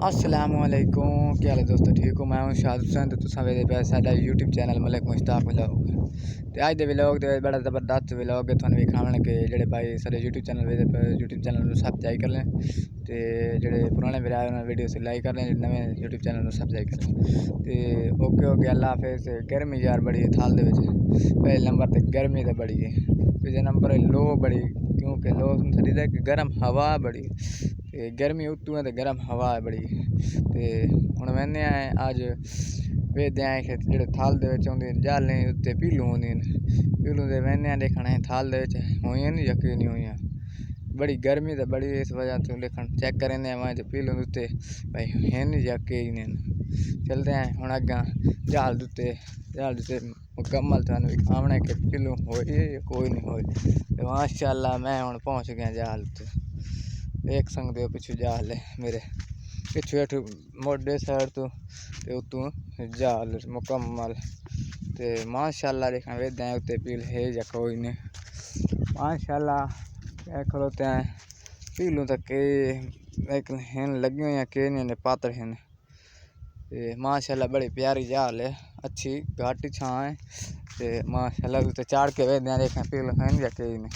अस्सलामुअलैकुम, क्या हाल है दोस्तों? ठीक हो? मैं हूं शाद हुसैन। तो तुसां वेदे पे साडा YouTube channel Malik Mushtaq vlog ते अज दे व्लॉग ते बड़ा ज़बरदस्त व्लॉग है। तुहानू विखाने के जेह्ड़े भाई सारे यूट्यूब चैनल वेदे पे यूट्यूब चैनल नू सब्सक्राइब कर लें ते जेह्ड़े पुराने मेरे आए उन्होंने वीडियो से लाइक कर लें, नवे यूट्यूब चैनल नू सब्सक्राइब कर लें ते ओके अल्लाह हाफिज़। गर्मी यार बड़ी है थाल दे विच, पहले नंबर ते गर्मी ते बड़ी है, दूजे नंबर लो बड़ी, क्योंकि लो थोड़ी गर्म हवा बड़ी ते गर्मी उतों है तो गर्म हवा है बड़ी। तो हुण मैंने अज वेदे आए कि जेह्ड़े थाल दे विच होंदे जालें उत्ते पीलू होंदियां पीलू दे मैंने देखना थाल दे विच होइयां नी यकीन नहीं होइयां। बड़ी गर्मी तो बड़ी इस वजह तो लिखन चेक करें वहाँ जो पीलू उत्ते भाई हैं या कई नहीं। चलते हैं हुण अग्गा जाल दुते मुकम्मल थानू विखावना कि पीलू होए या कोई नहीं होए। तो माशाअल्लाह मैं हुण पहुँच गया जाल उत्ते, देख सकते हो पिछू जाल है मेरे पिछू हेठ मोढे साइड तो उतों जाल मुकम्मल। तो माशाअल्लाह देखा वेदे उत्ते पील है या कोई नहीं। माशाअल्लाह खलोते हैं पीलू तक एक हैं लगी हुई के नहीं पात्र हैं। माशाअल्लाह बड़ी प्यारी जाल है, अच्छी घाटी छां है। तो माशाअल्लाह उत्ते चढ़ के वेदे देखा पीलू हैं या कई नहीं।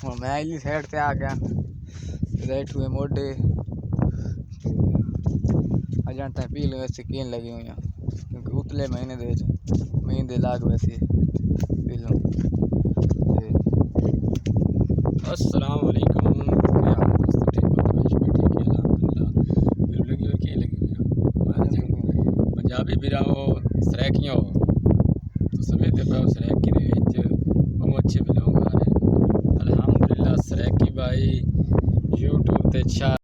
हुण मैं इली साइड ते आ गया, हेठू मोढे अजन तक पीलू वैसे कीन लगी हुई, क्योंकि उतले महीने महीने लाग वैसे पीलू। अस्सलाम वालेकुम, क्या हाल है दोस्तों? ठीक हो? तो मैं ठीक है अल्हम्दुलिल्लाह। फिर लगी और की लगी हुई पंजाबी बिराओ सरैकियों तो समेत पे सरैकी दे विच बहुत अच्छे बिलोग आ रहे अल्हम्दुलिल्लाह। सरैकी भाई यूट्यूब ते